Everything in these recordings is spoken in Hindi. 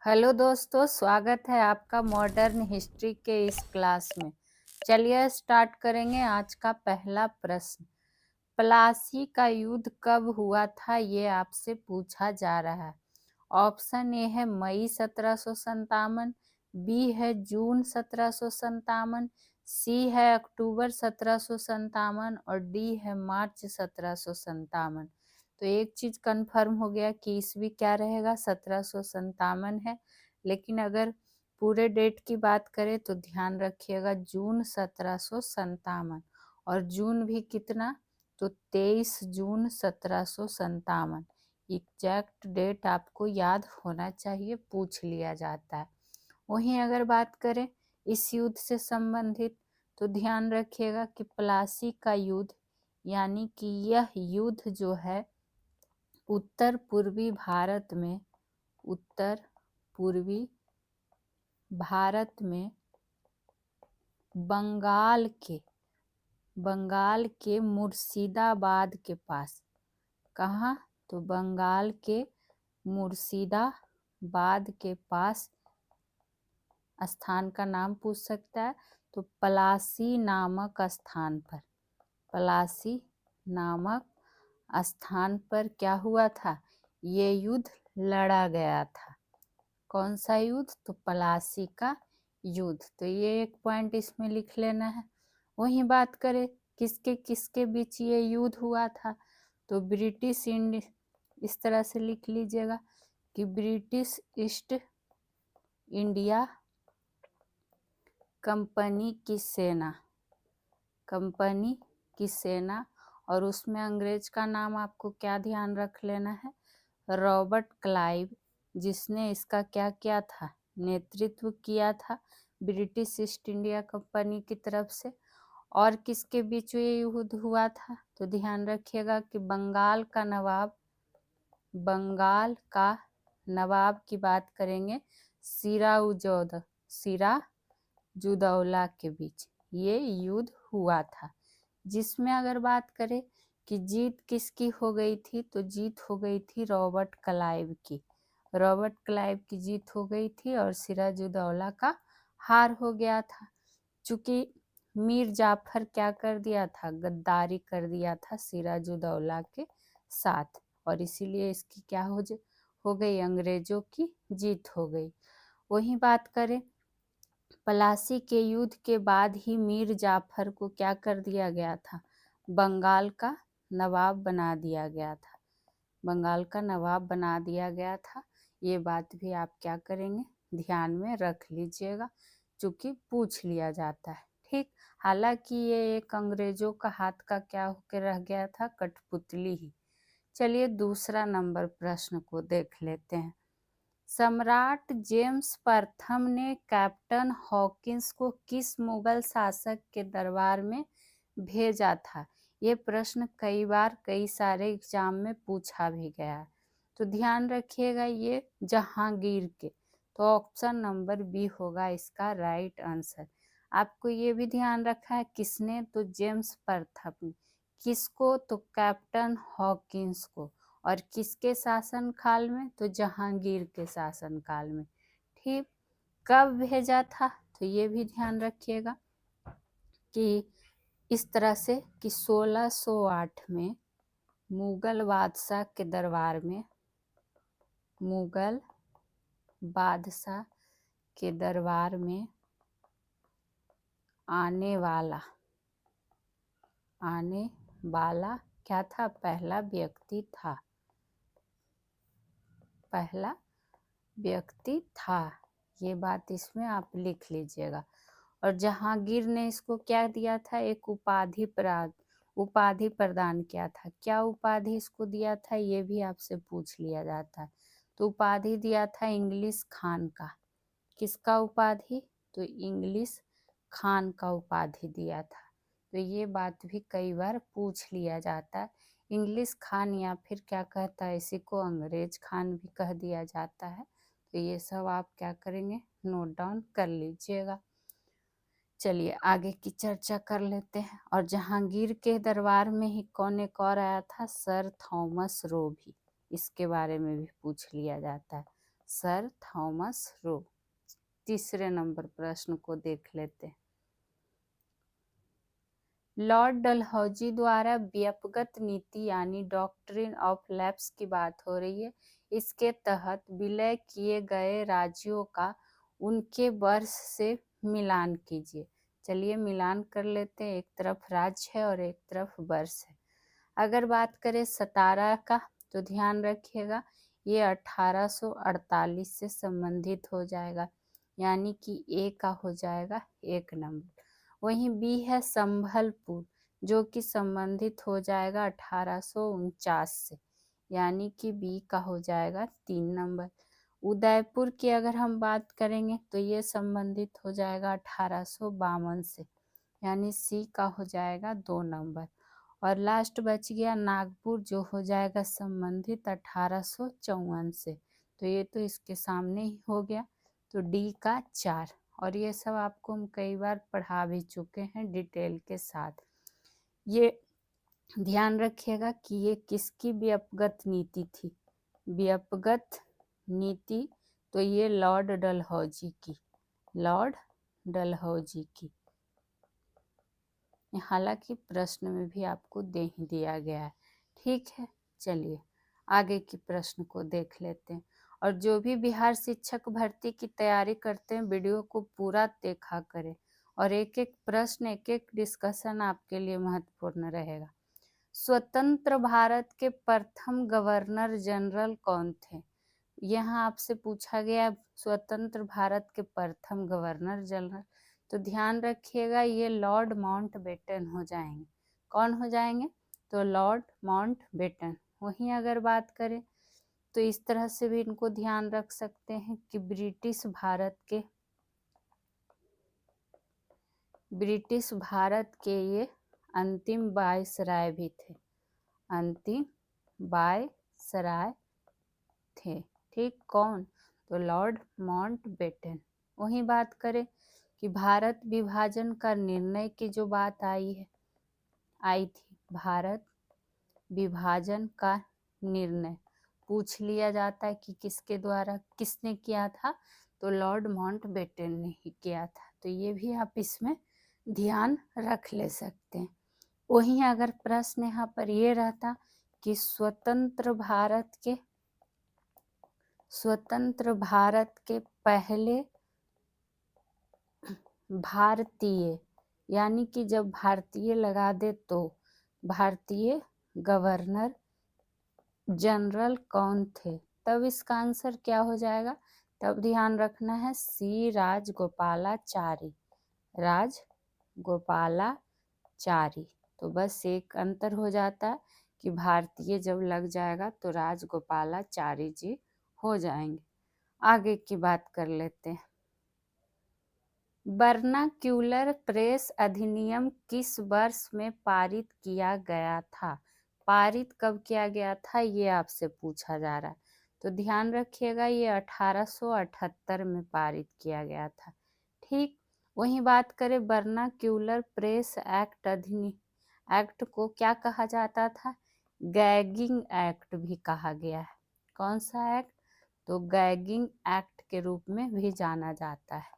हेलो दोस्तों, स्वागत है आपका मॉडर्न हिस्ट्री के इस क्लास में। चलिए स्टार्ट करेंगे आज का पहला प्रश्न। प्लासी का युद्ध कब हुआ था, ये आपसे पूछा जा रहा है। ऑप्शन ए है मई 1757, बी है जून 1757, सी है अक्टूबर 1757 और डी है मार्च 1757। तो एक चीज कंफर्म हो गया कि ईस्वी क्या रहेगा, 1757 है। लेकिन अगर पूरे डेट की बात करें तो ध्यान रखिएगा जून 1757। और जून भी कितना, तो 23 जून 1757। एग्जैक्ट डेट आपको याद होना चाहिए, पूछ लिया जाता है। वहीं अगर बात करें इस युद्ध से संबंधित, तो ध्यान रखिएगा कि प्लासी का युद्ध यानी कि यह युद्ध जो है उत्तर पूर्वी भारत में बंगाल के मुर्शिदाबाद के पास, कहाँ, तो बंगाल के मुर्शिदाबाद के पास स्थान का नाम पूछ सकता है। तो प्लासी नामक स्थान पर क्या हुआ था, ये युद्ध लड़ा गया था। कौन सा युद्ध, तो प्लासी का युद्ध। तो ये एक पॉइंट इसमें लिख लेना है। वहीं बात करें किसके किसके बीच ये युद्ध हुआ था, तो ब्रिटिश इंडिया, इस तरह से लिख लीजिएगा कि ब्रिटिश ईस्ट इंडिया कंपनी की सेना और उसमें अंग्रेज का नाम आपको क्या ध्यान रख लेना है, रॉबर्ट क्लाइव, जिसने इसका क्या किया था, नेतृत्व किया था ब्रिटिश ईस्ट इंडिया कंपनी की तरफ से। और किसके बीच ये युद्ध हुआ था, तो ध्यान रखिएगा कि बंगाल का नवाब की बात करेंगे, सिराजुद्दौला के बीच ये युद्ध हुआ था। जिसमें अगर बात करें कि जीत किसकी हो गई थी, तो जीत हो गई थी रॉबर्ट क्लाइव की जीत हो गई थी और सिराजुद्दौला का हार हो गया था। चूंकि मीर जाफर क्या कर दिया था, गद्दारी कर दिया था सिराजुद्दौला के साथ, और इसीलिए इसकी क्या हो गई, अंग्रेजों की जीत हो गई। वहीं बात करें प्लासी के युद्ध के बाद ही मीर जाफर को क्या कर दिया गया था, बंगाल का नवाब बना दिया गया था। ये बात भी आप क्या करेंगे, ध्यान में रख लीजिएगा, चूंकि पूछ लिया जाता है। ठीक, हालांकि ये एक अंग्रेजों का हाथ का क्या होकर रह गया था, कठपुतली ही। चलिए दूसरा नंबर प्रश्न को देख लेते हैं। सम्राट जेम्स प्रथम ने कैप्टन हॉकिंस को किस मुगल शासक के दरबार में भेजा था? ये प्रश्न कई बार कई सारे एग्जाम में पूछा भी गया है। तो ध्यान रखिएगा ये जहांगीर के, तो ऑप्शन नंबर बी होगा इसका राइट आंसर। आपको ये भी ध्यान रखा है किसने, तो जेम्स प्रथम। किसको, तो कैप्टन हॉकिंस को। और किसके शासन काल में, तो जहांगीर के शासन काल में। ठीक, कब भेजा था, तो ये भी ध्यान रखिएगा कि इस तरह से कि 1608 में मुगल बादशाह के दरबार में आने वाला क्या था, पहला व्यक्ति था। ये बात इसमें आप लिख लीजिएगा। और जहांगीर ने इसको क्या दिया था, एक उपाधि प्रदान किया था। क्या उपाधि इसको दिया था, ये भी आपसे पूछ लिया जाता है। तो उपाधि दिया था इंग्लिश खान का। किसका उपाधि, तो इंग्लिश खान का उपाधि दिया था। तो ये बात भी कई बार पूछ लिया जाता है। इंग्लिश खान या फिर क्या कहता है इसी को अंग्रेज खान भी कह दिया जाता है। तो ये सब आप क्या करेंगे, नोट डाउन कर लीजिएगा। चलिए आगे की चर्चा कर लेते हैं। और जहांगीर के दरबार में ही कौन एक और आया था, सर थॉमस रो भी, इसके बारे में भी पूछ लिया जाता है। Sir Thomas Roe. तीसरे नंबर प्रश्न को देख लेते हैं। लॉर्ड डलहौजी द्वारा व्यापकगत नीति यानी डॉक्ट्रिन ऑफ लैप्स की बात हो रही है। इसके तहत विलय किए गए राज्यों का उनके वर्ष से मिलान कीजिए। चलिए मिलान कर लेते हैं। एक तरफ राज्य है और एक तरफ वर्ष है। अगर बात करें 17 का तो ध्यान रखिएगा ये 1848 से संबंधित हो जाएगा, यानी कि ए का हो जाएगा 1 नंबर। वहीं बी है संभलपुर, जो कि संबंधित हो जाएगा 1849 से, यानी कि बी का हो जाएगा 3 नंबर। उदयपुर की अगर हम बात करेंगे तो ये संबंधित हो जाएगा 1852 से, यानी सी का हो जाएगा 2 नंबर। और लास्ट बच गया नागपुर, जो हो जाएगा संबंधित 1854 से, तो ये तो इसके सामने ही हो गया, तो डी का 4। और ये सब आपको हम कई बार पढ़ा भी चुके हैं डिटेल के साथ। ये ध्यान रखिएगा कि ये किसकी व्यापकगत नीति थी। व्यापकगत नीति तो ये लॉर्ड डलहौजी की, लॉर्ड डलहौजी की। हालांकि प्रश्न में भी आपको दे ही दिया गया है। ठीक है, चलिए आगे की प्रश्न को देख लेते हैं। और जो भी बिहार शिक्षक भर्ती की तैयारी करते हैं वीडियो को पूरा देखा करें, और एक एक प्रश्न एक एक डिस्कशन आपके लिए महत्वपूर्ण रहेगा। स्वतंत्र भारत के प्रथम गवर्नर जनरल कौन थे? यहाँ आपसे पूछा गया स्वतंत्र भारत के प्रथम गवर्नर जनरल, तो ध्यान रखिएगा ये लॉर्ड माउंटबेटन हो जाएंगे। कौन हो जाएंगे? तो लॉर्ड माउंटबेटन। वहीं अगर बात करें तो इस तरह से भी इनको ध्यान रख सकते हैं कि ब्रिटिश भारत के ये अंतिम वायसराय भी थे, अंतिम वायसराय थे। ठीक, कौन? तो लॉर्ड माउंटबेटन। वहीं बात करें कि भारत विभाजन का निर्णय की जो बात आई थी, भारत विभाजन का निर्णय पूछ लिया जाता है कि किसके द्वारा, किसने किया था, तो लॉर्ड माउंटबेटन ने ही किया था। तो ये भी आप इसमें ध्यान रख ले सकते हैं। वहीं अगर प्रश्न यहाँ पर ये रहता कि स्वतंत्र भारत के पहले भारतीय, यानी कि जब भारतीय लगा दे तो भारतीय गवर्नर जनरल कौन थे, तब इसका आंसर क्या हो जाएगा? तब ध्यान रखना है सी राजगोपालाचारी, राजगोपालाचारी। तो बस एक अंतर हो जाता है कि भारतीय जब लग जाएगा तो राजगोपालाचारी जी हो जाएंगे। आगे की बात कर लेते हैं। वर्नाक्यूलर प्रेस अधिनियम किस वर्ष में पारित किया गया था? पारित कब किया गया था ये आपसे पूछा जा रहा है, तो ध्यान रखिएगा ये 1878 में पारित किया गया था। ठीक, वहीं बात करें वर्नाक्यूलर प्रेस एक्ट को क्या कहा जाता था? गैगिंग एक्ट भी कहा गया है। कौन सा एक्ट? तो गैगिंग एक्ट के रूप में भी जाना जाता है।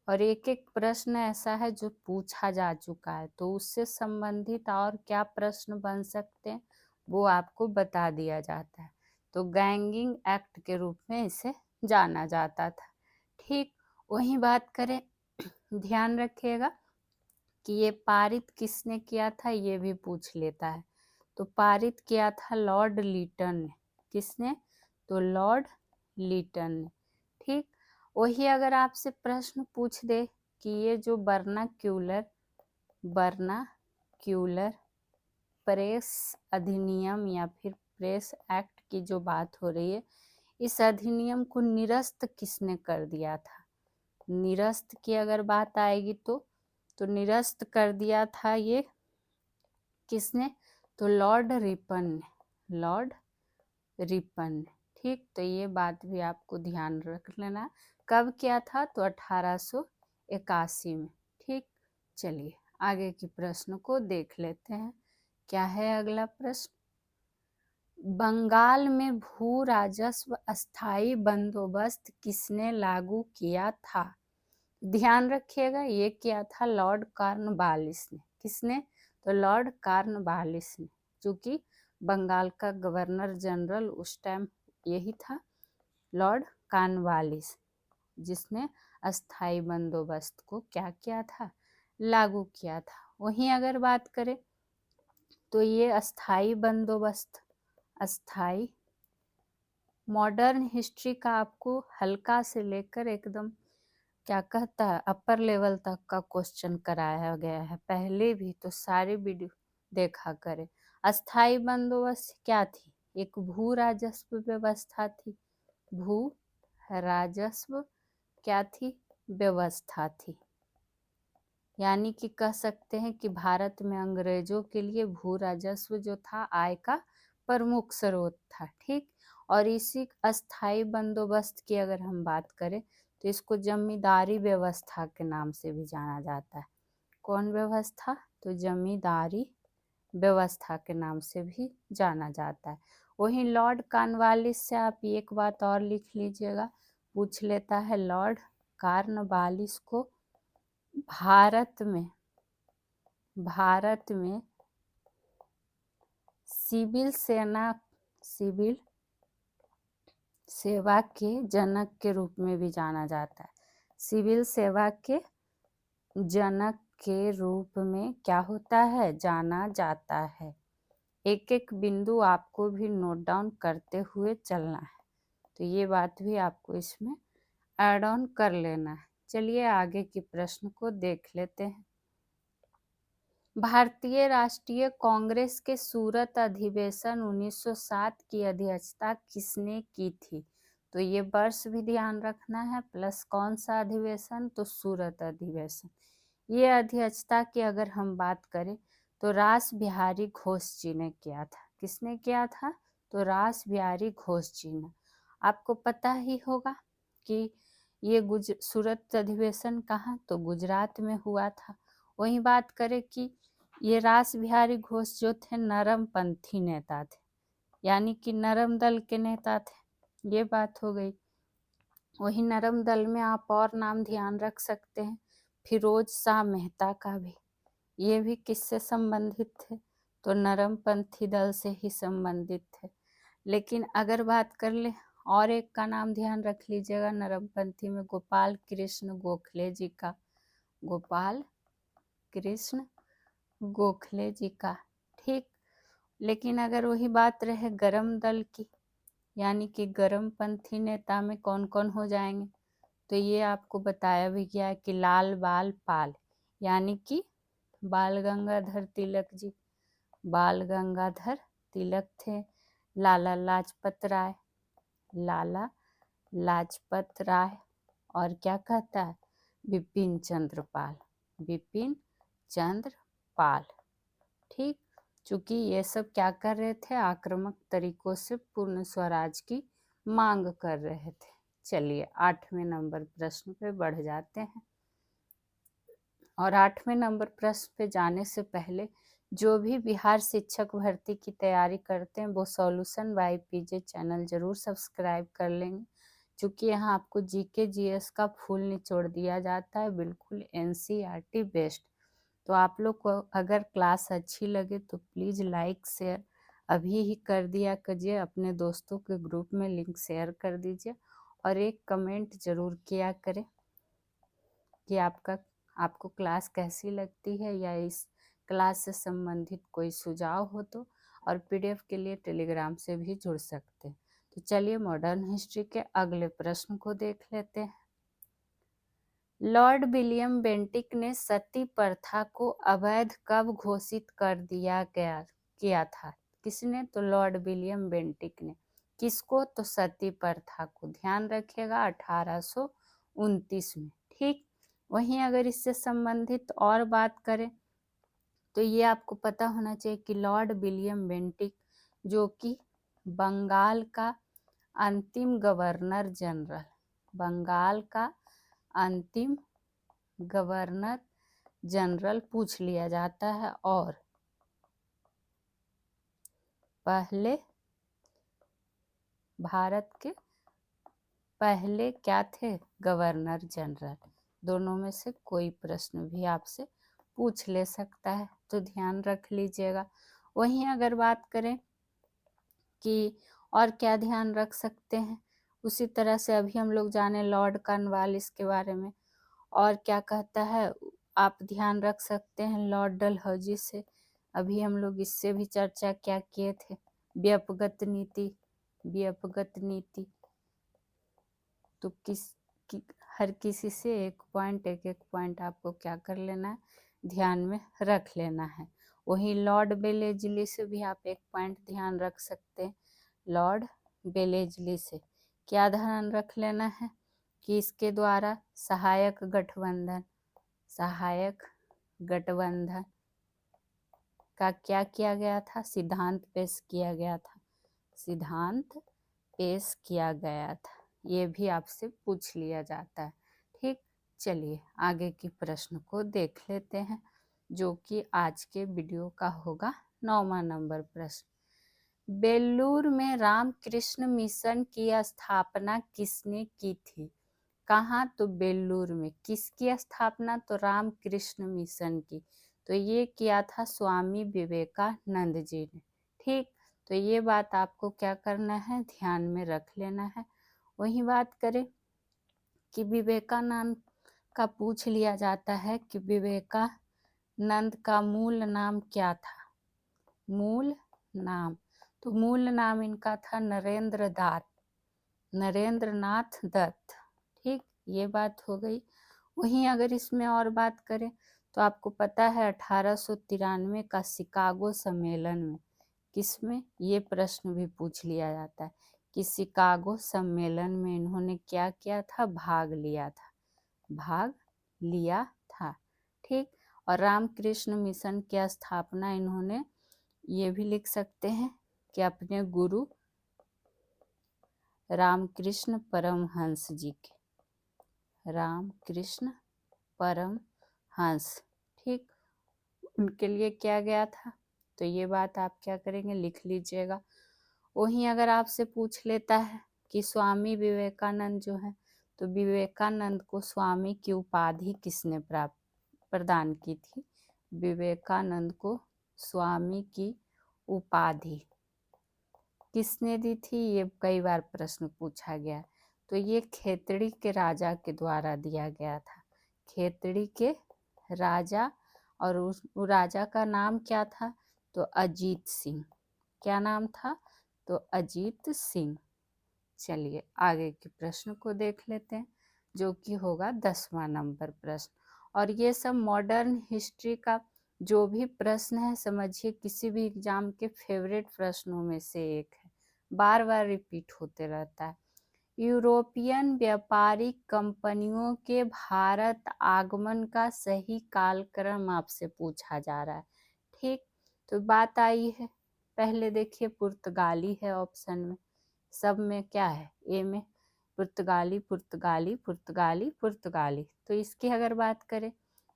और एक एक प्रश्न ऐसा है जो पूछा जा चुका है, तो उससे संबंधित और क्या प्रश्न बन सकते हैं वो आपको बता दिया जाता है। तो गैंगिंग एक्ट के रूप में इसे जाना जाता था। ठीक, वहीं बात करें ध्यान रखिएगा कि ये पारित किसने किया था ये भी पूछ लेता है। तो पारित किया था लॉर्ड लीटन ने। किसने? तो लॉर्ड लीटन ने। ठीक, वही अगर आपसे प्रश्न पूछ दे कि ये जो वर्नाक्यूलर प्रेस अधिनियम या फिर प्रेस एक्ट की जो बात हो रही है, इस अधिनियम को निरस्त किसने कर दिया था? निरस्त की अगर बात आएगी तो निरस्त कर दिया था ये किसने? तो लॉर्ड रिपन ने, लॉर्ड रिपन ने। ठीक, तो ये बात भी आपको ध्यान रख लेना। कब किया था? तो 1881 में। ठीक, चलिए आगे के प्रश्न को देख लेते हैं। क्या है अगला प्रश्न? बंगाल में भू राजस्व अस्थाई बंदोबस्त किसने लागू किया था? ध्यान रखिएगा, ये किया था लॉर्ड कॉर्नवालिस ने। किसने? तो लॉर्ड कॉर्नवालिस ने, चूंकि बंगाल का गवर्नर जनरल उस टाइम यही था, लॉर्ड कॉर्नवालिस, जिसने अस्थाई बंदोबस्त को क्या किया था? लागू किया था। वहीं अगर बात करें तो ये अस्थाई बंदोबस्त, अस्थाई, मॉडर्न हिस्ट्री का आपको हल्का से लेकर एकदम क्या कहता है अपर लेवल तक का क्वेश्चन कराया गया है पहले भी, तो सारी वीडियो देखा करें। अस्थाई बंदोबस्त क्या थी? एक भू राजस्व व्यवस्था थी। भू राजस्व क्या थी? व्यवस्था थी। यानी कि कह सकते हैं कि भारत में अंग्रेजों के लिए भू राजस्व जो था आय का प्रमुख स्रोत था। ठीक, और इसी अस्थाई बंदोबस्त की अगर हम बात करें तो इसको जमींदारी व्यवस्था के नाम से भी जाना जाता है। कौन व्यवस्था? तो जमींदारी व्यवस्था के नाम से भी जाना जाता है। वहीं लॉर्ड कॉर्नवालिस से आप एक बात और लिख लीजिएगा, पूछ लेता है लॉर्ड कॉर्नवालिस को भारत में सिविल सेवा के जनक के रूप में भी जाना जाता है। सिविल सेवा के जनक के रूप में क्या होता है? जाना जाता है। एक एक बिंदु आपको भी नोट डाउन करते हुए चलना है, तो ये बात भी आपको इसमें ऐड ऑन कर लेना है। चलिए आगे के प्रश्न को देख लेते हैं। भारतीय राष्ट्रीय कांग्रेस के सूरत अधिवेशन 1907 की अध्यक्षता किसने की थी? तो ये वर्ष भी ध्यान रखना है, प्लस कौन सा अधिवेशन? तो सूरत अधिवेशन। ये अध्यक्षता की अगर हम बात करें तो रास बिहारी घोष जी ने किया था। किसने किया था? तो रास बिहारी घोष जी ने। आपको पता ही होगा कि ये सूरत अधिवेशन कहाँ? तो गुजरात में हुआ था। वहीं बात करें कि ये रास बिहारी घोष जो थे नरमपंथी नेता थे, यानी कि नरम दल के नेता थे। ये बात हो गई। वही नरम दल में आप और नाम ध्यान रख सकते हैं, फिरोज शाह मेहता का भी। ये भी किससे संबंधित थे? तो नरमपंथी दल से ही संबंधित थे। लेकिन अगर बात कर ले और एक का नाम ध्यान रख लीजिएगा नरमपंथी में, गोपाल कृष्ण गोखले जी का। गोपाल कृष्ण गोखले जी का। ठीक, लेकिन अगर वही बात रहे गरम दल की, यानी कि गरमपंथी नेता में कौन कौन हो जाएंगे, तो ये आपको बताया भी गया है कि लाल बाल पाल, यानी कि बाल गंगाधर तिलक जी। बाल गंगाधर तिलक थे। लाला लाजपत राय, लाला लाजपत राय, और क्या कहता है? बिपिन चंद्र पाल, बिपिन चंद्र पाल। ठीक, चूंकि ये सब क्या कर रहे थे? आक्रामक तरीकों से पूर्ण स्वराज की मांग कर रहे थे। चलिए 8वें नंबर प्रश्न पे बढ़ जाते हैं। और 8वें नंबर प्रश्न पे जाने से पहले जो भी बिहार शिक्षक भर्ती की तैयारी करते हैं वो सॉल्यूशन बाय पीजे चैनल जरूर सब्सक्राइब कर लेंगे, क्योंकि यहाँ आपको जीके जीएस का फुल निचोड़ दिया जाता है, बिल्कुल एनसीईआरटी बेस्ड। तो आप लोग को अगर क्लास अच्छी लगे तो प्लीज़ लाइक शेयर अभी ही कर दिया कीजिए, अपने दोस्तों के ग्रुप में लिंक शेयर कर दीजिए, और एक कमेंट ज़रूर किया करें कि आपको क्लास कैसी लगती है, या इस क्लास से संबंधित कोई सुझाव हो तो। और पीडीएफ के लिए टेलीग्राम से भी जुड़ सकते हैं। तो चलिए मॉडर्न हिस्ट्री के अगले प्रश्न को देख लेते हैं। लॉर्ड विलियम बेंटिक ने सती प्रथा को अवैध कब घोषित कर किया था? किसने? तो लॉर्ड विलियम बेंटिक ने। किसको? तो सती प्रथा को। ध्यान रखिएगा 1829 में। ठीक, वहीं अगर इससे संबंधित और बात करें तो ये आपको पता होना चाहिए कि लॉर्ड विलियम बेंटिक, जो कि बंगाल का अंतिम गवर्नर जनरल, बंगाल का अंतिम गवर्नर जनरल पूछ लिया जाता है, और पहले भारत के पहले क्या थे? Governor general. दोनों में से कोई प्रश्न भी आपसे पूछ ले सकता है, तो ध्यान रख लीजिएगा। वहीं अगर बात करें कि और क्या ध्यान रख सकते हैं, उसी तरह से अभी हम लोग जाने लॉर्ड कॉर्नवालिस के बारे में। और क्या कहता है, आप ध्यान रख सकते हैं लॉर्ड डलहौजी से, अभी हम लोग इससे भी चर्चा क्या किए थे। व्यापगत नीति, व्यापगत नीति तो हर किसी से एक एक पॉइंट आपको क्या कर लेना है, ध्यान में रख लेना है। वहीं लॉर्ड बेलेजली से भी आप एक पॉइंट ध्यान रख सकते हैं। लॉर्ड बेलेजली से क्या ध्यान रख लेना है कि इसके द्वारा सहायक गठबंधन का क्या किया गया था, सिद्धांत पेश किया गया था, सिद्धांत पेश किया गया था। ये भी आपसे पूछ लिया जाता है। ठीक, चलिए आगे के प्रश्न को देख लेते हैं, जो कि आज के वीडियो का होगा 9वां नंबर प्रश्न। बेल्लूर में रामकृष्ण मिशन की स्थापना किसने की थी? कहाँ? तो बेल्लूर में। किसकी स्थापना? तो रामकृष्ण मिशन की। तो ये किया था स्वामी विवेकानंद जी ने। ठीक, तो ये बात आपको क्या करना है, ध्यान में रख लेना है। वही बात करें कि विवेकानंद का पूछ लिया जाता है कि विवेकानंद का मूल नाम क्या था? मूल नाम, तो मूल नाम इनका था नरेंद्रनाथ दत्त। ठीक, ये बात हो गई। वहीं अगर इसमें और बात करें तो आपको पता है 1893 का शिकागो सम्मेलन में, किसमें, ये प्रश्न भी पूछ लिया जाता है कि शिकागो सम्मेलन में इन्होंने क्या किया था, भाग लिया था। ठीक, और रामकृष्ण मिशन की स्थापना इन्होंने, ये भी लिख सकते हैं कि अपने गुरु रामकृष्ण परमहंस जी के, रामकृष्ण परमहंस, ठीक, उनके लिए किया गया था। तो ये बात आप क्या करेंगे, लिख लीजिएगा। वहीं अगर आपसे पूछ लेता है कि स्वामी विवेकानंद जो है, तो विवेकानंद को स्वामी की उपाधि किसने प्रदान की थी? विवेकानंद को स्वामी की उपाधि किसने दी थी? ये कई बार प्रश्न पूछा गया। तो ये खेतड़ी के राजा के द्वारा दिया गया था, खेतड़ी के राजा। और उस राजा का नाम क्या था? तो अजीत सिंह। क्या नाम था? तो अजीत सिंह। चलिए आगे के प्रश्न को देख लेते हैं, जो कि होगा 10वां नंबर प्रश्न। और ये सब मॉडर्न हिस्ट्री का जो भी प्रश्न है, समझिए किसी भी एग्जाम के फेवरेट प्रश्नों में से एक है, बार बार रिपीट होते रहता है। यूरोपियन व्यापारिक कंपनियों के भारत आगमन का सही कालक्रम आपसे पूछा जा रहा है। ठीक, तो बात आई है, पहले देखिए पुर्तगाली है ऑप्शन में, सब में क्या है, ए में पुर्तगाली पुर्तगाली पुर्तगाली पुर्तगाली। तो इसकी अगर बात करें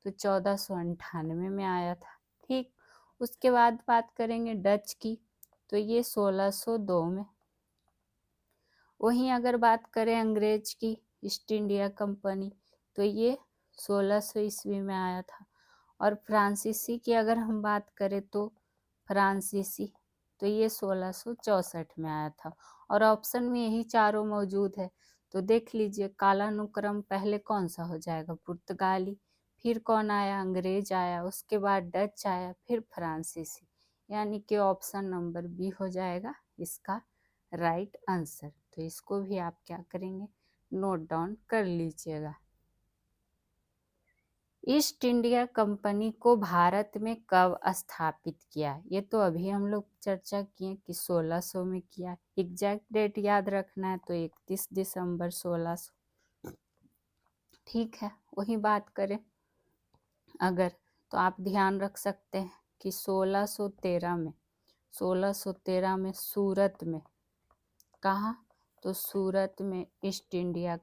तो 1498 में आया था। ठीक, उसके बाद बात करेंगे डच की, तो ये 1602 में। वहीं अगर बात करें अंग्रेज की, ईस्ट इंडिया कंपनी, तो ये 1600 ईस्वी में आया था। और फ्रांसीसी की अगर हम बात करें तो फ्रांसीसी, तो ये 1664 में आया था। और ऑप्शन में यही चारों मौजूद है, तो देख लीजिए कालानुक्रम पहले कौन सा हो जाएगा, पुर्तगाली, फिर कौन आया, अंग्रेज आया, उसके बाद डच आया, फिर फ्रांसीसी, यानी कि ऑप्शन नंबर बी हो जाएगा इसका राइट आंसर। तो इसको भी आप क्या करेंगे, नोट डाउन कर लीजिएगा। ईस्ट इंडिया कंपनी को भारत में कब स्थापित किया? ये तो अभी हम लोग चर्चा किए कि 1600 में किया। एग्जैक्ट डेट याद रखना है तो 31 दिसंबर 1600। ठीक है, वही बात करें अगर, तो आप ध्यान रख सकते हैं कि 1613 में सूरत में, कहाँ? तो सूरत में ईस्ट इंडिया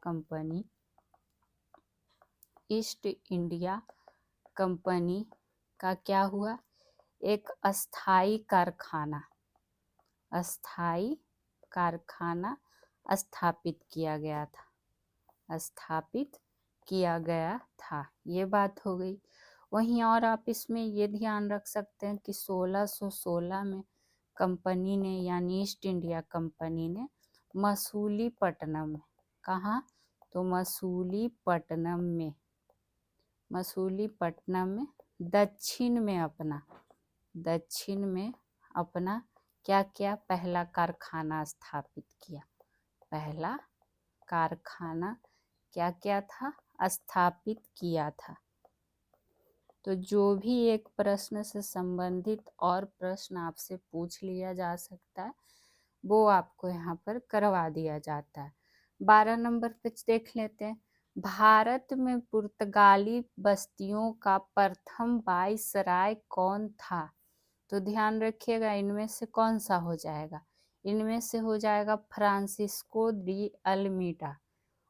कंपनी का क्या हुआ, एक अस्थाई कारखाना स्थापित किया गया था, स्थापित किया गया था। ये बात हो गई। वहीं और आप इसमें ये ध्यान रख सकते हैं कि 1616 में कंपनी ने यानी ईस्ट इंडिया कंपनी ने मसूलीपट्टनम में, कहाँ, तो मसूलीपट्टनम में दक्षिण में अपना क्या किया, पहला कारखाना स्थापित किया। पहला कारखाना क्या क्या था, स्थापित किया था। तो जो भी एक प्रश्न से संबंधित और प्रश्न आपसे पूछ लिया जा सकता है वो आपको यहाँ पर करवा दिया जाता है। 12 नंबर पे देख लेते हैं। भारत में पुर्तगाली बस्तियों का प्रथम वाइसराय कौन था? तो ध्यान रखिएगा इनमें से कौन सा हो जाएगा, इनमें से हो जाएगा फ्रांसिस्को डी अल्मीडा।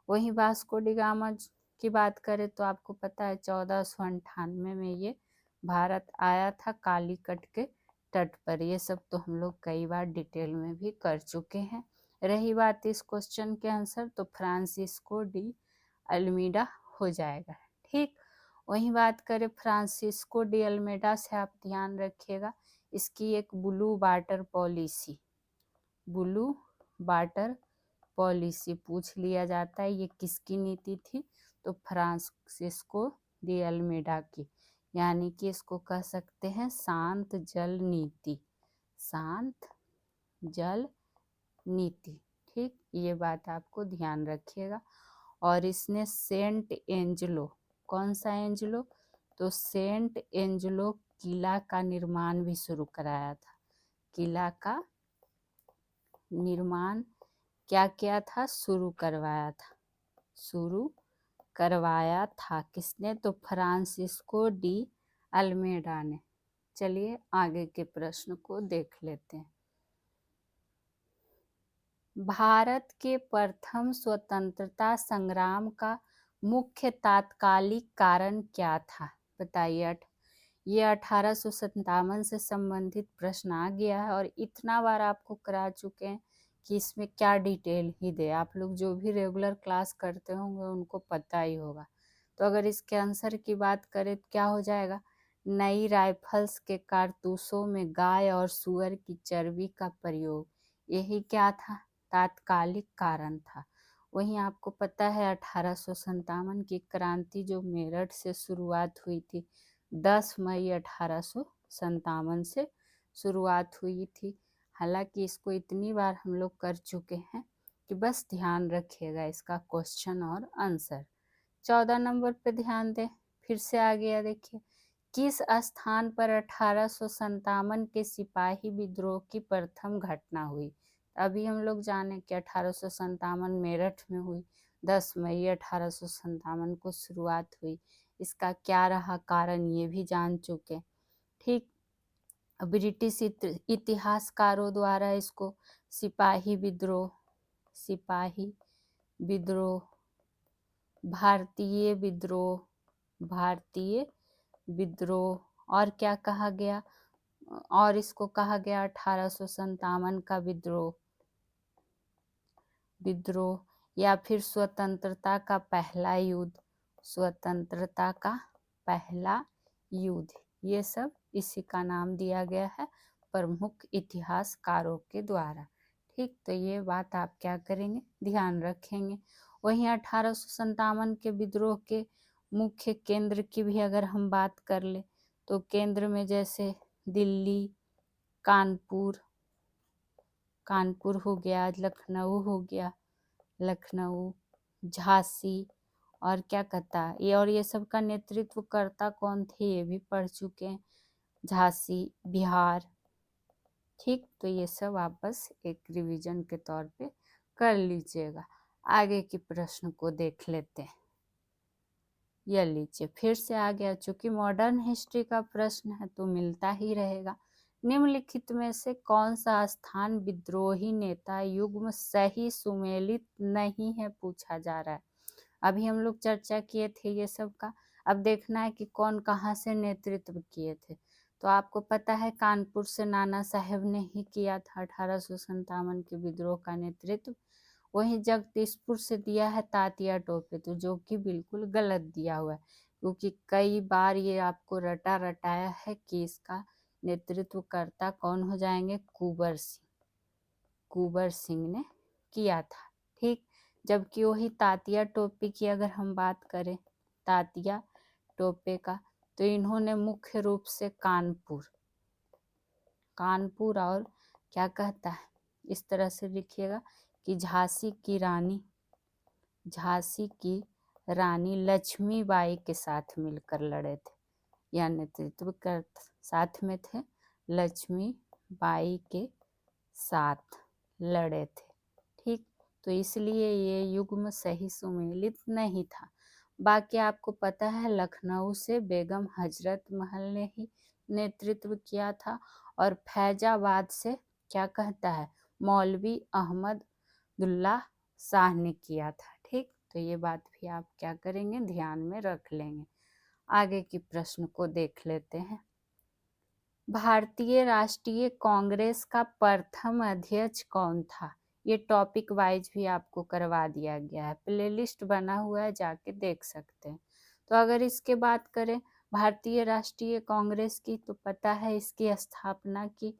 वहीं वास्को डी गामा की बात करें तो आपको पता है 1498 में ये भारत आया था कालीकट के तट पर। ये सब तो हम लोग कई बार डिटेल में भी कर चुके हैं। रही बात इस क्वेश्चन के आंसर, तो फ्रांसिस्को डी अल्मीडा हो जाएगा। ठीक, वहीं बात करें फ्रांसिस्को डी अल्मीडा से आप ध्यान रखिएगा इसकी एक ब्लू वाटर पॉलिसी पूछ लिया जाता है। ये किसकी नीति थी? तो फ्रांसिस्को डी अल्मीडा की, यानी कि इसको कह सकते हैं शांत जल नीति, शांत जल नीति। ठीक, ये बात आपको ध्यान रखिएगा। और इसने सेंट एंजलो, कौन सा एंजलो? तो सेंट एंजलो किला का निर्माण भी शुरू कराया था। किला का निर्माण क्या किया था? शुरू करवाया था। किसने? तो फ्रांसिस्को डी अल्मेडा ने। चलिए आगे के प्रश्न को देख लेते हैं। भारत के प्रथम स्वतंत्रता संग्राम का मुख्य तात्कालिक कारण क्या था? बताइए। ये 1857 से संबंधित प्रश्न आ गया है और इतना बार आपको करा चुके हैं कि इसमें क्या डिटेल ही दे। आप लोग जो भी रेगुलर क्लास करते होंगे उनको पता ही होगा। तो अगर इसके आंसर की बात करें तो क्या हो जाएगा? नई राइफल्स के कारतूसों में गाय और सुअर की चर्बी का प्रयोग, यही क्या था? तात्कालिक कारण था। वहीं आपको पता है 1857 की क्रांति जो मेरठ से शुरुआत हुई थी, 10 मई 1857 से शुरुआत हुई थी। हालांकि इसको इतनी बार हम लोग कर चुके हैं कि बस ध्यान रखिएगा इसका क्वेश्चन और आंसर। 14 नंबर पे ध्यान दें, फिर से आ गया। देखिए, किस स्थान पर 1857 के सिपाही विद्रोह की प्रथम घटना हुई? अभी हम लोग जाने कि 1857 मेरठ में हुई, 10 मई 1857 को शुरुआत हुई। इसका क्या रहा कारण ये भी जान चुके। ठीक, ब्रिटिश इतिहासकारों द्वारा इसको सिपाही विद्रोह, भारतीय विद्रोह और क्या कहा गया? और इसको कहा गया 1857 का विद्रोह या फिर स्वतंत्रता का पहला युद्ध। ये सब इसी का नाम दिया गया है प्रमुख इतिहासकारों के द्वारा। ठीक, तो ये बात आप क्या करेंगे? ध्यान रखेंगे। वहीं 1857 के विद्रोह के मुख्य केंद्र की भी अगर हम बात कर ले तो केंद्र में जैसे दिल्ली, कानपुर हो गया, लखनऊ, झांसी और क्या कहता ये, और ये सब का नेतृत्व करता कौन थे ये भी पढ़ चुके हैं, झांसी, बिहार। ठीक, तो ये सब आप बस एक रिवीजन के तौर पे कर लीजिएगा। आगे के प्रश्न को देख लेते हैं। ये लीजिए, फिर से आ गया। चूंकि मॉडर्न हिस्ट्री का प्रश्न है तो मिलता ही रहेगा। निम्नलिखित में से कौन सा स्थान विद्रोही नेता युग्म सही सुमेलित नहीं है, पूछा जा रहा है। अभी हम लोग चर्चा किए थे ये सब का। अब देखना है कि कौन कहाँ से नेतृत्व किए थे। तो आपको पता है कानपुर से नाना साहेब ने ही किया था 1857 के विद्रोह का नेतृत्व। वहीं जगदीशपुर से दिया है तात्या टोपे, तो जो कि बिल्कुल गलत दिया हुआ है, क्योंकि कई बार ये आपको रटा रटाया है कि इसका नेतृत्वकर्ता कौन हो जाएंगे, कुंवर सिंह ने किया था। ठीक, जबकि वही तात्या टोपे की अगर हम बात करें, तात्या टोपे का, तो इन्होंने मुख्य रूप से कानपुर और क्या कहता है, इस तरह से लिखिएगा कि झांसी की रानी लक्ष्मीबाई के साथ मिलकर लड़े थे, या नेतृत्व कर साथ में थे, लक्ष्मीबाई के साथ लड़े थे। ठीक, तो इसलिए ये युग्म सही सुमेलित नहीं था। बाकी आपको पता है लखनऊ से बेगम हजरत महल ने ही नेतृत्व किया था, और फैजाबाद से क्या कहता है, मौलवी अहमदुल्ला शाह ने किया था। ठीक, तो ये बात भी आप क्या करेंगे, ध्यान में रख लेंगे। आगे की प्रश्न को देख लेते हैं। भारतीय राष्ट्रीय कांग्रेस का प्रथम अध्यक्ष कौन था? ये टॉपिक वाइज भी आपको करवा दिया गया है, प्लेलिस्ट बना हुआ है, जाके देख सकते हैं। तो अगर इसके बात करें भारतीय राष्ट्रीय कांग्रेस की, तो पता है इसकी स्थापना की,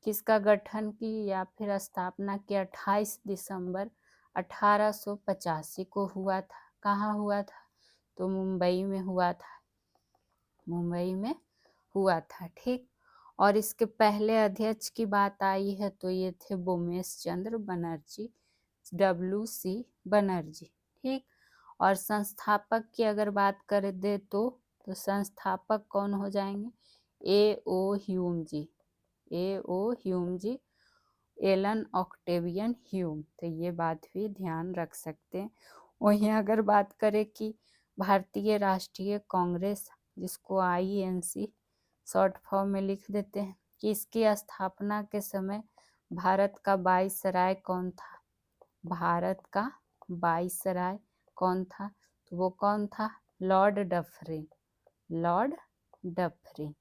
किसका गठन की या फिर स्थापना की 28 दिसंबर 1885 को हुआ था। कहाँ हुआ था? तो मुंबई में हुआ था। ठीक, और इसके पहले अध्यक्ष की बात आई है तो ये थे बोमेश चंद्र बनर्जी, WC बनर्जी। ठीक, और संस्थापक की अगर बात कर दे तो संस्थापक कौन हो जाएंगे, A.O. ह्यूम जी, एलन ऑक्टेवियन ह्यूम। तो ये बात भी ध्यान रख सकते हैं। वहीं अगर बात करें कि भारतीय राष्ट्रीय कांग्रेस, जिसको INC शॉर्ट फॉर्म में लिख देते हैं, कि इसकी स्थापना के समय भारत का वाइसराय कौन था? तो वो कौन था? Lord Dufferin.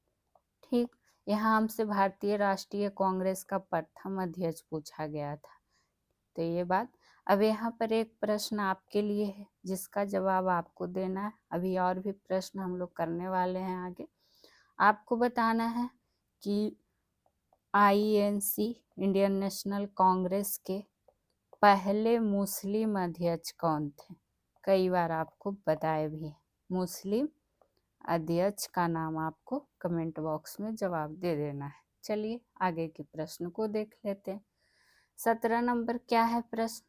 ठीक, यहाँ हमसे भारतीय राष्ट्रीय कांग्रेस का प्रथम अध्यक्ष पूछा गया था। तो ये बात, अब यहाँ पर एक प्रश्न आपके लिए है जिसका जवाब आपको देना है। अभी और भी प्रश्न हम लोग करने वाले हैं आगे। आपको बताना है कि INC इंडियन नेशनल कांग्रेस के पहले मुस्लिम अध्यक्ष कौन थे? कई बार आपको बताए भी है। मुस्लिम अध्यक्ष का नाम आपको कमेंट बॉक्स में जवाब दे देना है। चलिए आगे के प्रश्न को देख लेते हैं। 17 नंबर क्या है प्रश्न?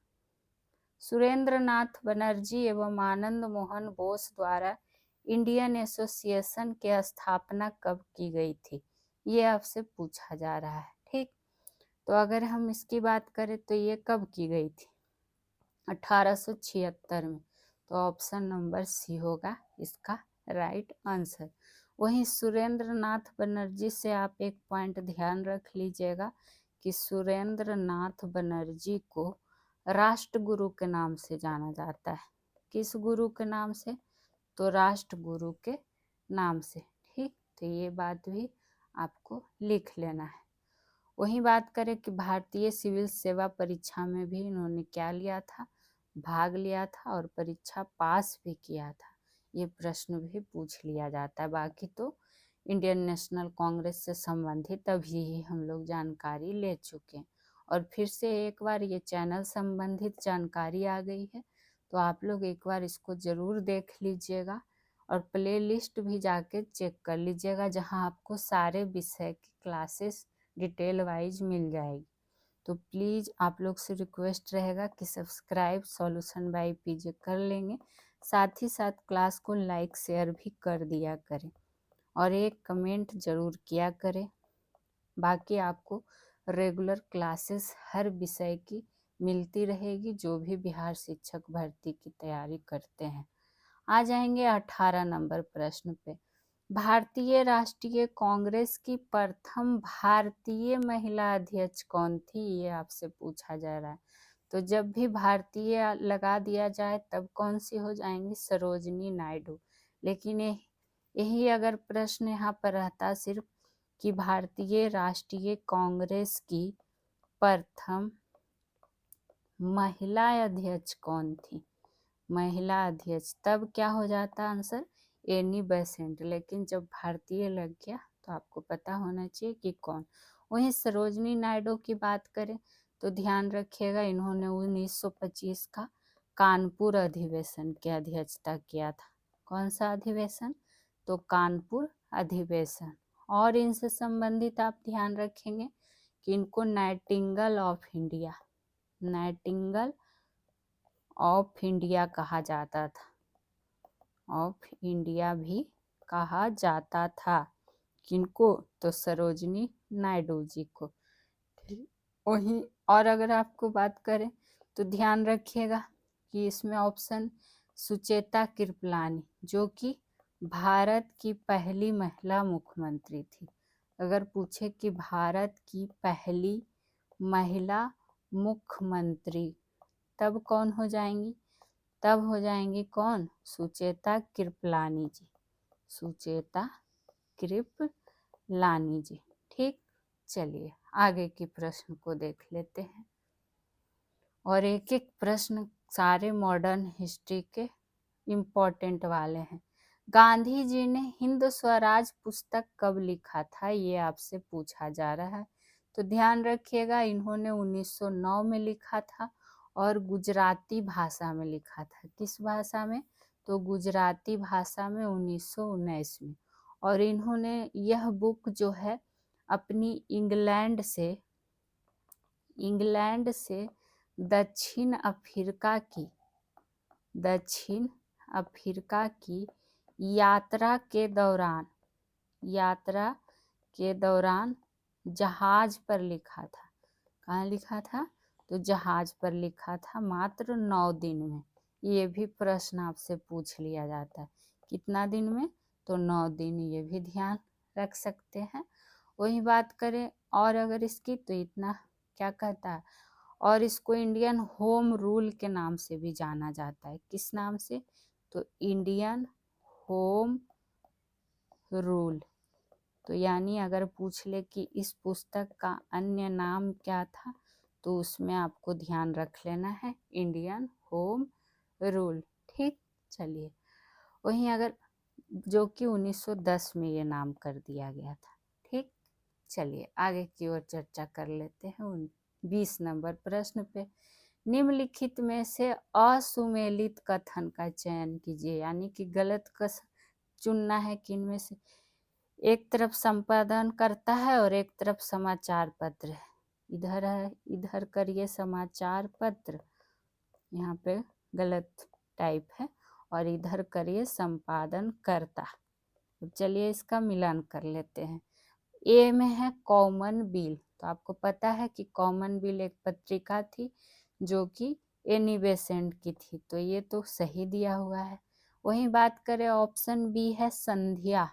सुरेंद्र नाथ बनर्जी एवं आनंद मोहन बोस द्वारा इंडियन एसोसिएशन की स्थापना कब की गई थी? ये आपसे पूछा जा रहा है। ठीक, तो अगर हम इसकी बात करें तो ये कब की गई थी? 1876 में। तो ऑप्शन नंबर C होगा इसका राइट आंसर। वहीं सुरेंद्र नाथ बनर्जी से आप एक पॉइंट ध्यान रख लीजिएगा कि सुरेंद्र नाथ बनर्जी को राष्ट्रगुरु के नाम से जाना जाता है। किस गुरु के नाम से? तो राष्ट्रगुरु के नाम से। ठीक, तो ये बात भी आपको लिख लेना है। वहीं बात करें कि भारतीय सिविल सेवा परीक्षा में भी इन्होंने क्या लिया था? भाग लिया था और परीक्षा पास भी किया था। ये प्रश्न भी पूछ लिया जाता है। बाकी तो इंडियन नेशनल कांग्रेस से संबंधित अभी ही हम लोग जानकारी ले चुके हैं, और फिर से एक बार ये चैनल संबंधित जानकारी आ गई है, तो आप लोग एक बार इसको ज़रूर देख लीजिएगा और प्ले लिस्ट भी जाके चेक कर लीजिएगा, जहाँ आपको सारे विषय की क्लासेस डिटेल वाइज मिल जाएगी। तो प्लीज़ आप लोग से रिक्वेस्ट रहेगा कि सब्सक्राइब सॉल्यूशन बाय PJ कर लेंगे, साथ ही साथ क्लास को लाइक शेयर भी कर दिया करें और एक कमेंट ज़रूर किया करें। बाकी आपको रेगुलर क्लासेस हर विषय की मिलती रहेगी, जो भी बिहार शिक्षक भर्ती की तैयारी करते हैं। आ जाएंगे 18 नंबर प्रश्न पे। भारतीय राष्ट्रीय कांग्रेस की प्रथम भारतीय महिला अध्यक्ष कौन थी? ये आपसे पूछा जा रहा है। तो जब भी भारतीय लगा दिया जाए तब कौन सी हो जाएंगी? सरोजनी नायडू। लेकिन यही अगर प्रश्न यहाँ पर रहता सिर्फ कि भारतीय राष्ट्रीय कांग्रेस की प्रथम महिला अध्यक्ष कौन थी? महिला अध्यक्ष, तब क्या हो जाता आंसर? Annie Besant. लेकिन जब भारतीय लग गया तो आपको पता होना चाहिए कि कौन। वहीं सरोजनी नायडू की बात करें तो ध्यान रखिएगा, इन्होंने 1925 का कानपुर अधिवेशन की अध्यक्षता किया था। कौन सा अधिवेशन? तो कानपुर अधिवेशन। और इनसे संबंधित आप ध्यान रखेंगे कि इनको Nightingale of India, Nightingale of India कहा जाता था, ऑफ इंडिया भी कहा जाता था। किनको? तो सरोजनी नायडू जी को। वहीं और अगर आपको बात करें तो ध्यान रखिएगा कि इसमें ऑप्शन सुचेता कृपलानी, जो कि भारत की पहली महिला मुख्यमंत्री थी। अगर पूछे कि भारत की पहली महिला मुख्यमंत्री, तब कौन हो जाएंगी? तब हो जाएंगी कौन? सुचेता कृपलानी जी, सुचेता कृपलानी जी। ठीक, चलिए आगे के प्रश्न को देख लेते हैं। और एक एक प्रश्न सारे मॉडर्न हिस्ट्री के इम्पोर्टेंट वाले हैं। गांधी जी ने हिंद स्वराज पुस्तक कब लिखा था? ये आपसे पूछा जा रहा है। तो ध्यान रखिएगा, इन्होंने 1909 में लिखा था और गुजराती भाषा में लिखा था। किस भाषा में? तो गुजराती भाषा में 1919 में। और इन्होंने यह बुक जो है अपनी इंग्लैंड से दक्षिण अफ्रीका की यात्रा के दौरान जहाज पर लिखा था। कहाँ लिखा था? तो जहाज पर लिखा था, मात्र 9 दिन में। ये भी प्रश्न आपसे पूछ लिया जाता है, कितना दिन में? तो 9 दिन, ये भी ध्यान रख सकते हैं। वही बात करें और अगर इसकी, तो इतना क्या कहता है, और इसको इंडियन होम रूल के नाम से भी जाना जाता है। किस नाम से? तो इंडियन होम रूल। तो यानी अगर पूछ ले कि इस पुस्तक का अन्य नाम क्या था, तो उसमें आपको ध्यान रख लेना है इंडियन होम रूल। ठीक, चलिए। वहीं अगर जो कि 1910 में ये नाम कर दिया गया था। ठीक, चलिए आगे की ओर चर्चा कर लेते हैं 20 नंबर प्रश्न पे। निम्नलिखित में से असुमेलित कथन का चयन कीजिए, यानी कि गलत कथन चुनना है। किन में से? एक तरफ संपादन करता है और एक तरफ समाचार पत्र है। इधर है, इधर करिए समाचार पत्र, यहाँ पे गलत टाइप है, और इधर करिए संपादन करता। तो चलिए इसका मिलान कर लेते हैं। ए में है कॉमनवेल्थ। तो आपको पता है कि कॉमनवेल्थ एक पत्रिका थी जो कि एनी बेसेंट की थी, तो ये तो सही दिया हुआ है। वहीं बात करें ऑप्शन बी है संध्या।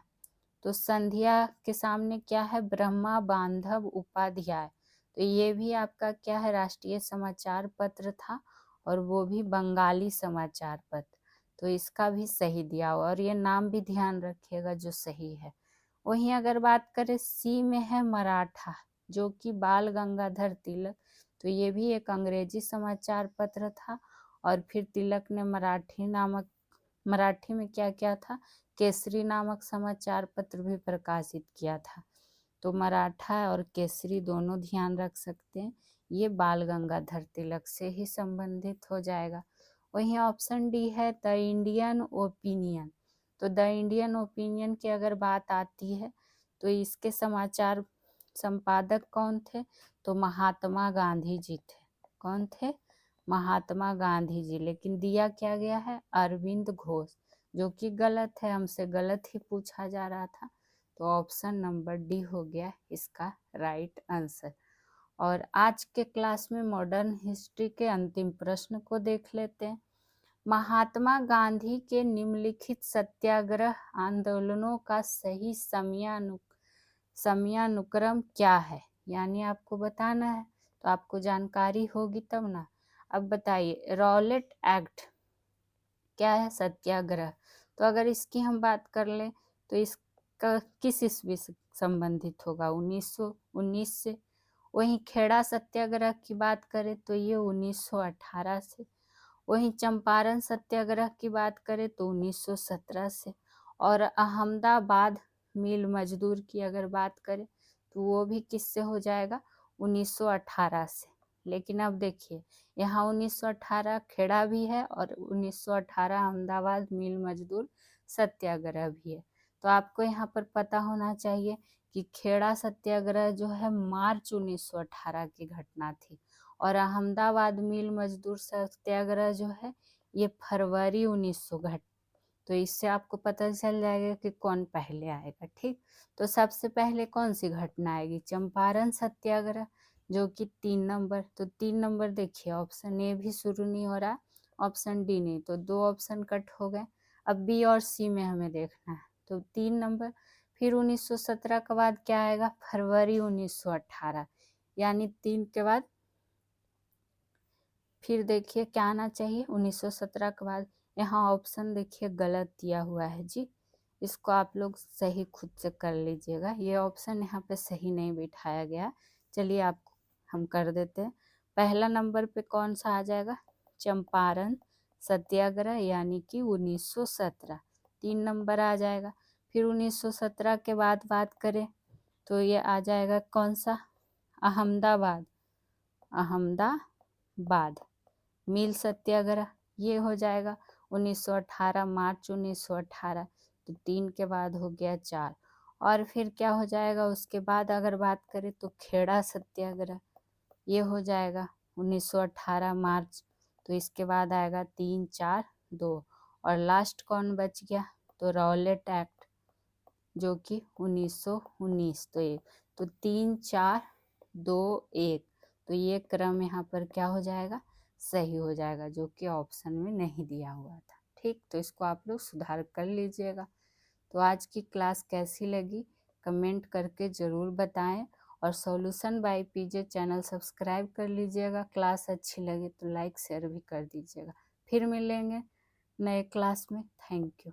तो संध्या के सामने क्या है? ब्रह्मा बांधव उपाध्याय। तो ये भी आपका क्या है? राष्ट्रीय समाचार पत्र था, और वो भी बंगाली समाचार पत्र। तो इसका भी सही दिया हुआ, और ये नाम भी ध्यान रखिएगा जो सही है। वहीं अगर बात करें सी में है मराठा, जो कि बाल गंगाधर तिलक। तो ये भी एक अंग्रेजी समाचार पत्र था, और फिर तिलक ने मराठी में क्या किया था? केसरी नामक समाचार पत्र भी प्रकाशित किया था। तो मराठा और केसरी दोनों ध्यान रख सकते हैं, ये बाल गंगाधर तिलक से ही संबंधित हो जाएगा। वहीं ऑप्शन डी है द इंडियन ओपिनियन। तो द इंडियन ओपिनियन की अगर बात आती है तो इसके समाचार संपादक कौन थे? तो महात्मा गांधी जी थे। कौन थे? महात्मा गांधी जी। लेकिन दिया क्या गया है? अरविंद घोष, जो कि गलत है, हमसे गलत ही पूछा जा रहा था। तो ऑप्शन नंबर डी हो गया इसका राइट आंसर। और आज के क्लास में मॉडर्न हिस्ट्री के अंतिम प्रश्न को देख लेते हैं। महात्मा गांधी के निम्नलिखित सत्याग्रह आंदोलनों का सही समयानुक्रम क्या है? यानी आपको बताना है, तो आपको जानकारी होगी तब ना। अब बताइए, रॉलेट एक्ट क्या है? सत्याग्रह। तो अगर इसकी हम बात कर लें तो इसका किस ईस्वी से संबंधित होगा? 1919 से। वहीं खेड़ा सत्याग्रह की बात करें तो ये 1918 से, वहीं चंपारण सत्याग्रह की बात करें तो 1917 से, और अहमदाबाद मिल मजदूर की अगर बात करें तो वो भी किससे हो जाएगा, 1918 से। लेकिन अब देखिए यहाँ 1918 खेड़ा भी है और 1918 अहमदाबाद मिल मजदूर सत्याग्रह भी है। तो आपको यहाँ पर पता होना चाहिए कि खेड़ा सत्याग्रह जो है मार्च 1918 की घटना थी, और अहमदाबाद मिल मजदूर सत्याग्रह जो है ये फरवरी 1900 घट। तो इससे आपको पता चल जाएगा कि कौन पहले आएगा। ठीक, तो सबसे पहले कौन सी घटना आएगी, चंपारण सत्याग्रह, जो कि 3 नंबर। तो 3 नंबर देखिए, ऑप्शन ए भी शुरू नहीं हो रहा, ऑप्शन डी नहीं, तो 2 ऑप्शन कट हो गए। अब बी और सी में हमें देखना है, तो 3 नंबर। फिर 1917 के बाद क्या आएगा, फरवरी 1918, यानी 3 के बाद फिर देखिए क्या आना चाहिए 1917 के बाद। यहाँ ऑप्शन देखिए गलत दिया हुआ है जी, इसको आप लोग सही खुद से कर लीजिएगा, ये ऑप्शन यहाँ पे सही नहीं बिठाया गया। चलिए आपको हम कर देते हैं। पहला नंबर पे कौन सा आ जाएगा, चंपारण सत्याग्रह यानी कि 1917, 3 नंबर आ जाएगा। फिर 1917 के बाद बात करें तो ये आ जाएगा कौन सा, अहमदाबाद, अहमदाबाद मिल सत्याग्रह, ये हो जाएगा 1918, मार्च 1918। तो 3 के बाद हो गया 4, और फिर क्या हो जाएगा उसके बाद अगर बात करें तो खेड़ा सत्याग्रह, ये हो जाएगा 1918 मार्च। तो इसके बाद आएगा 3, 4, 2, और लास्ट कौन बच गया, तो रॉलेट एक्ट, जो कि 1919। तो ये तो 3, 4, 2, 1, तो ये क्रम यहाँ पर क्या हो जाएगा, सही हो जाएगा, जो कि ऑप्शन में नहीं दिया हुआ था। ठीक, तो इसको आप लोग सुधार कर लीजिएगा। तो आज की क्लास कैसी लगी कमेंट करके ज़रूर बताएं, और solution by PJ channel subscribe कर लीजिएगा। क्लास अच्छी लगे तो लाइक शेयर भी कर दीजिएगा। फिर मिलेंगे नए क्लास में। Thank you.